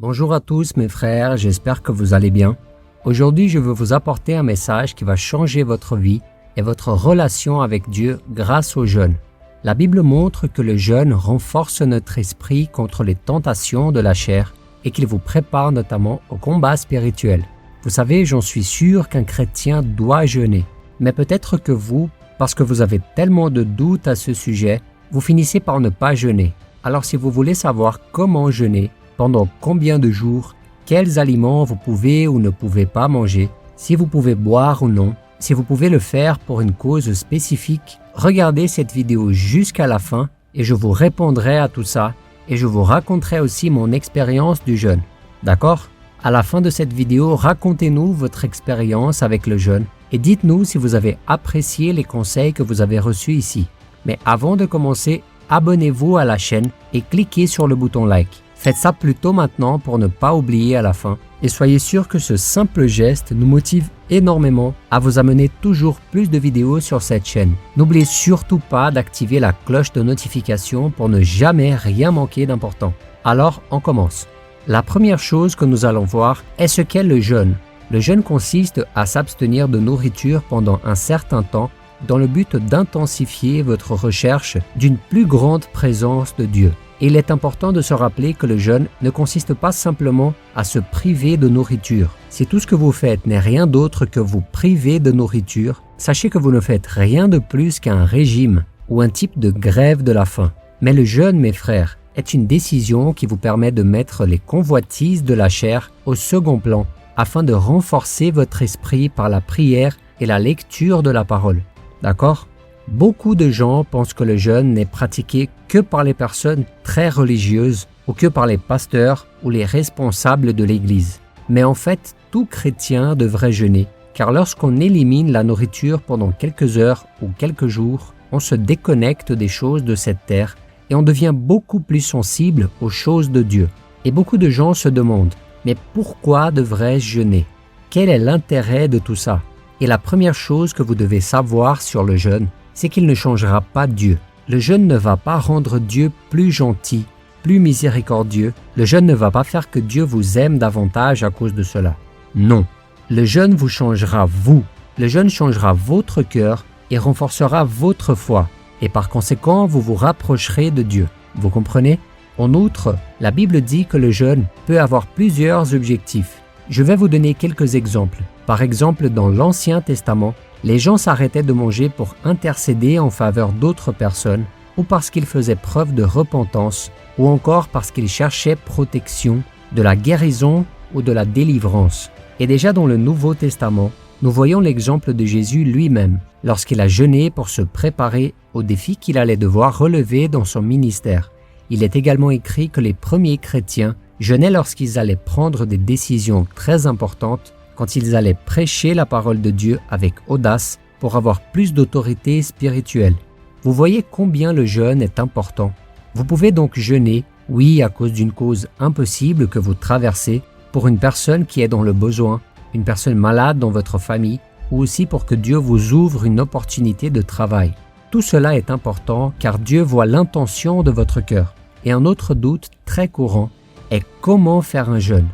Bonjour à tous mes frères, j'espère que vous allez bien. Aujourd'hui, je veux vous apporter un message qui va changer votre vie et votre relation avec Dieu grâce au jeûne. La Bible montre que le jeûne renforce notre esprit contre les tentations de la chair et qu'il vous prépare notamment au combat spirituel. Vous savez, j'en suis sûr qu'un chrétien doit jeûner. Mais peut-être que vous, parce que vous avez tellement de doutes à ce sujet, vous finissez par ne pas jeûner. Alors si vous voulez savoir comment jeûner, pendant combien de jours, quels aliments vous pouvez ou ne pouvez pas manger, si vous pouvez boire ou non, si vous pouvez le faire pour une cause spécifique, regardez cette vidéo jusqu'à la fin et je vous répondrai à tout ça et je vous raconterai aussi mon expérience du jeûne. D'accord? À la fin de cette vidéo, racontez-nous votre expérience avec le jeûne et dites-nous si vous avez apprécié les conseils que vous avez reçus ici. Mais avant de commencer, abonnez-vous à la chaîne et cliquez sur le bouton like. Faites ça plutôt maintenant pour ne pas oublier à la fin. Et soyez sûr que ce simple geste nous motive énormément à vous amener toujours plus de vidéos sur cette chaîne. N'oubliez surtout pas d'activer la cloche de notification pour ne jamais rien manquer d'important. Alors, on commence. La première chose que nous allons voir est ce qu'est le jeûne. Le jeûne consiste à s'abstenir de nourriture pendant un certain temps dans le but d'intensifier votre recherche d'une plus grande présence de Dieu. Et il est important de se rappeler que le jeûne ne consiste pas simplement à se priver de nourriture. Si tout ce que vous faites n'est rien d'autre que vous priver de nourriture, sachez que vous ne faites rien de plus qu'un régime ou un type de grève de la faim. Mais le jeûne, mes frères, est une décision qui vous permet de mettre les convoitises de la chair au second plan afin de renforcer votre esprit par la prière et la lecture de la parole. D'accord ? Beaucoup de gens pensent que le jeûne n'est pratiqué que par les personnes très religieuses ou que par les pasteurs ou les responsables de l'Église. Mais en fait, tout chrétien devrait jeûner, car lorsqu'on élimine la nourriture pendant quelques heures ou quelques jours, on se déconnecte des choses de cette terre et on devient beaucoup plus sensible aux choses de Dieu. Et beaucoup de gens se demandent, mais pourquoi devrais-je jeûner? Quel est l'intérêt de tout ça? Et la première chose que vous devez savoir sur le jeûne, c'est qu'il ne changera pas Dieu. Le jeûne ne va pas rendre Dieu plus gentil, plus miséricordieux. Le jeûne ne va pas faire que Dieu vous aime davantage à cause de cela. Non. Le jeûne vous changera vous. Le jeûne changera votre cœur et renforcera votre foi. Et par conséquent, vous vous rapprocherez de Dieu. Vous comprenez? En outre, la Bible dit que le jeûne peut avoir plusieurs objectifs. Je vais vous donner quelques exemples. Par exemple, dans l'Ancien Testament, les gens s'arrêtaient de manger pour intercéder en faveur d'autres personnes ou parce qu'ils faisaient preuve de repentance ou encore parce qu'ils cherchaient protection, de la guérison ou de la délivrance. Et déjà dans le Nouveau Testament, nous voyons l'exemple de Jésus lui-même lorsqu'il a jeûné pour se préparer aux défis qu'il allait devoir relever dans son ministère. Il est également écrit que les premiers chrétiens jeûnaient lorsqu'ils allaient prendre des décisions très importantes, quand ils allaient prêcher la parole de Dieu avec audace pour avoir plus d'autorité spirituelle. Vous voyez combien le jeûne est important. Vous pouvez donc jeûner, oui, à cause d'une cause impossible que vous traversez, pour une personne qui est dans le besoin, une personne malade dans votre famille, ou aussi pour que Dieu vous ouvre une opportunité de travail. Tout cela est important car Dieu voit l'intention de votre cœur. Et un autre doute très courant est comment faire un jeûne.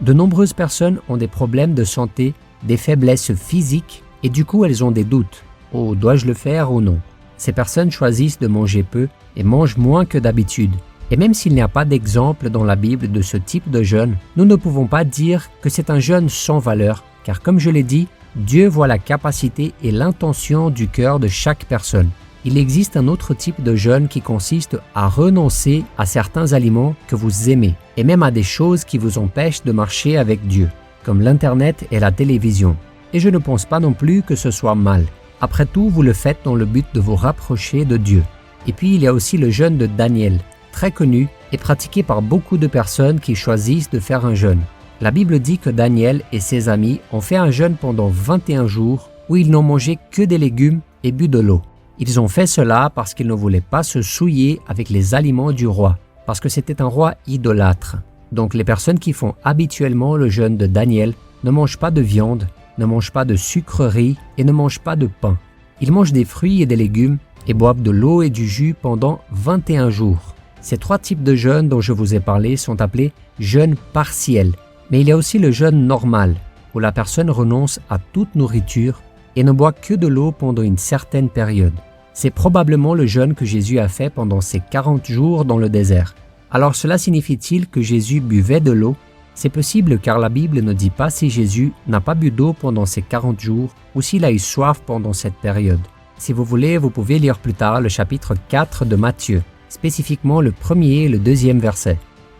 De nombreuses personnes ont des problèmes de santé, des faiblesses physiques et du coup elles ont des doutes. Oh, dois-je le faire ou non? Ces personnes choisissent de manger peu et mangent moins que d'habitude. Et même s'il n'y a pas d'exemple dans la Bible de ce type de jeûne, nous ne pouvons pas dire que c'est un jeûne sans valeur, car comme je l'ai dit, Dieu voit la capacité et l'intention du cœur de chaque personne. Il existe un autre type de jeûne qui consiste à renoncer à certains aliments que vous aimez et même à des choses qui vous empêchent de marcher avec Dieu, comme l'Internet et la télévision. Et je ne pense pas non plus que ce soit mal. Après tout, vous le faites dans le but de vous rapprocher de Dieu. Et puis, il y a aussi le jeûne de Daniel, très connu et pratiqué par beaucoup de personnes qui choisissent de faire un jeûne. La Bible dit que Daniel et ses amis ont fait un jeûne pendant 21 jours où ils n'ont mangé que des légumes et bu de l'eau. Ils ont fait cela parce qu'ils ne voulaient pas se souiller avec les aliments du roi, parce que c'était un roi idolâtre. Donc les personnes qui font habituellement le jeûne de Daniel ne mangent pas de viande, ne mangent pas de sucreries et ne mangent pas de pain. Ils mangent des fruits et des légumes et boivent de l'eau et du jus pendant 21 jours. Ces 3 types de jeûne dont je vous ai parlé sont appelés jeûnes partiels. Mais il y a aussi le jeûne normal, où la personne renonce à toute nourriture et ne boit que de l'eau pendant une certaine période. C'est probablement le jeûne que Jésus a fait pendant ces 40 jours dans le désert. Alors cela signifie-t-il que Jésus buvait de l'eau? C'est possible car la Bible ne dit pas si Jésus n'a pas bu d'eau pendant ces 40 jours ou s'il a eu soif pendant cette période. Si vous voulez, vous pouvez lire plus tard le chapitre 4 de Matthieu, spécifiquement le 1er et le 2e verset.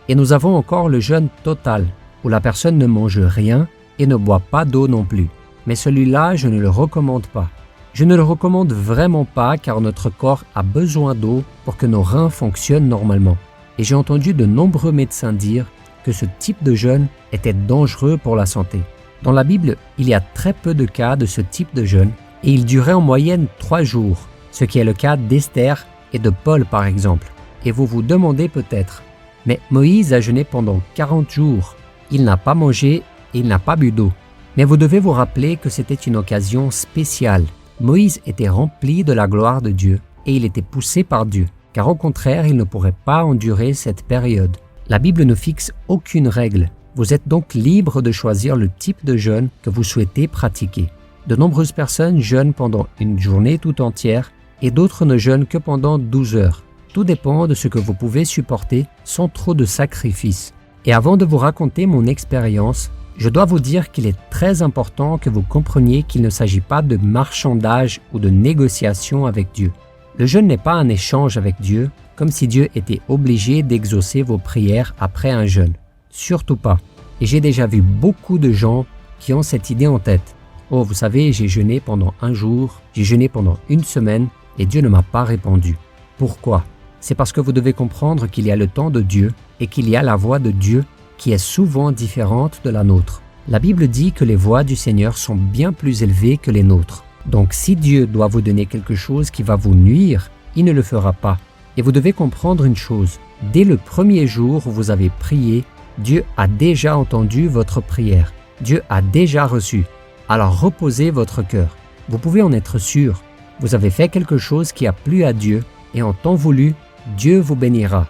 Et nous avons encore le jeûne total, où la personne ne mange rien et ne boit pas d'eau non plus. Mais celui-là, je ne le recommande pas. Je ne le recommande vraiment pas car notre corps a besoin d'eau pour que nos reins fonctionnent normalement. Et j'ai entendu de nombreux médecins dire que ce type de jeûne était dangereux pour la santé. Dans la Bible, il y a très peu de cas de ce type de jeûne et il durait en moyenne 3 jours, ce qui est le cas d'Esther et de Paul par exemple. Et vous vous demandez peut-être, mais Moïse a jeûné pendant 40 jours, il n'a pas mangé et il n'a pas bu d'eau. Mais vous devez vous rappeler que c'était une occasion spéciale. Moïse était rempli de la gloire de Dieu et il était poussé par Dieu, car au contraire, il ne pourrait pas endurer cette période. La Bible ne fixe aucune règle. Vous êtes donc libre de choisir le type de jeûne que vous souhaitez pratiquer. De nombreuses personnes jeûnent pendant une journée tout entière et d'autres ne jeûnent que pendant 12 heures. Tout dépend de ce que vous pouvez supporter sans trop de sacrifices. Et avant de vous raconter mon expérience, je dois vous dire qu'il est très important que vous compreniez qu'il ne s'agit pas de marchandage ou de négociation avec Dieu. Le jeûne n'est pas un échange avec Dieu, comme si Dieu était obligé d'exaucer vos prières après un jeûne. Surtout pas. Et j'ai déjà vu beaucoup de gens qui ont cette idée en tête. Oh, vous savez, j'ai jeûné pendant 1 jour, j'ai jeûné pendant 1 semaine et Dieu ne m'a pas répondu. Pourquoi? C'est parce que vous devez comprendre qu'il y a le temps de Dieu et qu'il y a la voix de Dieu qui est souvent différente de la nôtre. La Bible dit que les voix du Seigneur sont bien plus élevées que les nôtres. Donc si Dieu doit vous donner quelque chose qui va vous nuire, il ne le fera pas. Et vous devez comprendre une chose, dès le premier jour où vous avez prié, Dieu a déjà entendu votre prière. Dieu a déjà reçu. Alors reposez votre cœur. Vous pouvez en être sûr. Vous avez fait quelque chose qui a plu à Dieu et en temps voulu, Dieu vous bénira.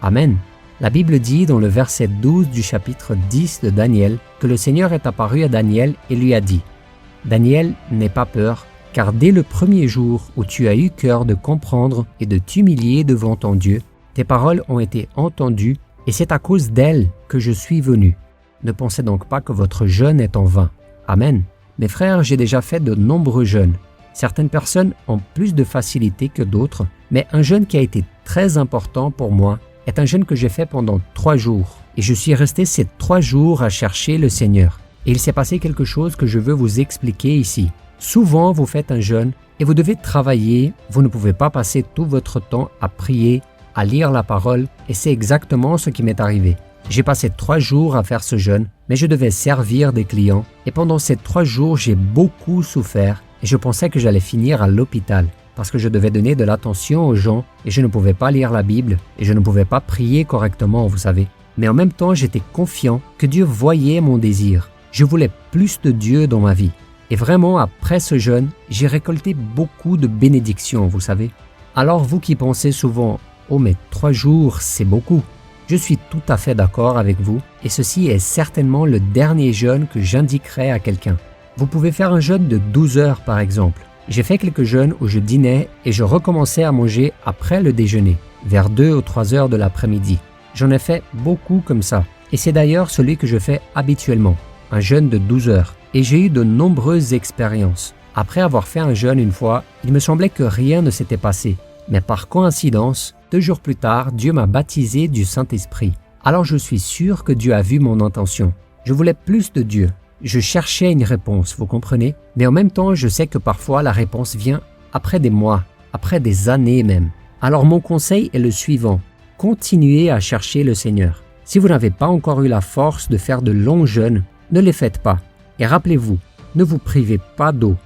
Amen. La Bible dit dans le verset 12 du chapitre 10 de Daniel que le Seigneur est apparu à Daniel et lui a dit « Daniel, n'aie pas peur, car dès le premier jour où tu as eu cœur de comprendre et de t'humilier devant ton Dieu, tes paroles ont été entendues et c'est à cause d'elles que je suis venu. Ne pensez donc pas que votre jeûne est en vain. Amen. Mes frères, j'ai déjà fait de nombreux jeûnes. Certaines personnes ont plus de facilité que d'autres, mais un jeûne qui a été très important pour moi est un jeûne que j'ai fait pendant 3 jours. Et je suis resté ces 3 jours à chercher le Seigneur. Et il s'est passé quelque chose que je veux vous expliquer ici. Souvent, vous faites un jeûne et vous devez travailler. Vous ne pouvez pas passer tout votre temps à prier, à lire la parole. Et c'est exactement ce qui m'est arrivé. J'ai passé 3 jours à faire ce jeûne, mais je devais servir des clients. Et pendant ces 3 jours, j'ai beaucoup souffert et je pensais que j'allais finir à l'hôpital. Parce que je devais donner de l'attention aux gens et je ne pouvais pas lire la Bible et je ne pouvais pas prier correctement, vous savez. Mais en même temps, j'étais confiant que Dieu voyait mon désir. Je voulais plus de Dieu dans ma vie. Et vraiment, après ce jeûne, j'ai récolté beaucoup de bénédictions, vous savez. Alors vous qui pensez souvent « Oh mais 3 jours, c'est beaucoup », je suis tout à fait d'accord avec vous et ceci est certainement le dernier jeûne que j'indiquerai à quelqu'un. Vous pouvez faire un jeûne de 12 heures par exemple. J'ai fait quelques jeûnes où je dînais et je recommençais à manger après le déjeuner, vers 2 ou 3 heures de l'après-midi. J'en ai fait beaucoup comme ça. Et c'est d'ailleurs celui que je fais habituellement, un jeûne de 12 heures. Et j'ai eu de nombreuses expériences. Après avoir fait un jeûne une fois, il me semblait que rien ne s'était passé. Mais par coïncidence, 2 jours plus tard, Dieu m'a baptisé du Saint-Esprit. Alors je suis sûr que Dieu a vu mon intention. Je voulais plus de Dieu. Je cherchais une réponse, vous comprenez? Mais en même temps, je sais que parfois la réponse vient après des mois, après des années même. Alors mon conseil est le suivant. Continuez à chercher le Seigneur. Si vous n'avez pas encore eu la force de faire de longs jeûnes, ne les faites pas. Et rappelez-vous, ne vous privez pas d'eau.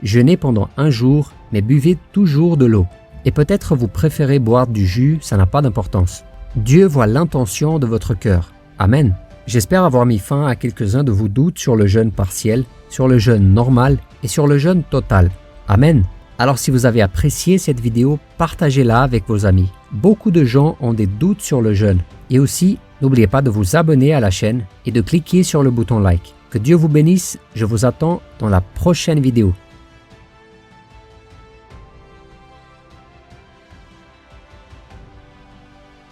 Jeûnez pendant 1 jour, mais buvez toujours de l'eau. Et peut-être vous préférez boire du jus, ça n'a pas d'importance. Dieu voit l'intention de votre cœur. Amen. J'espère avoir mis fin à quelques-uns de vos doutes sur le jeûne partiel, sur le jeûne normal et sur le jeûne total. Amen. Alors si vous avez apprécié cette vidéo, partagez-la avec vos amis. beaucoup de gens ont des doutes sur le jeûne. Et aussi, n'oubliez pas de vous abonner à la chaîne et de cliquer sur le bouton like. Que Dieu vous bénisse, je vous attends dans la prochaine vidéo.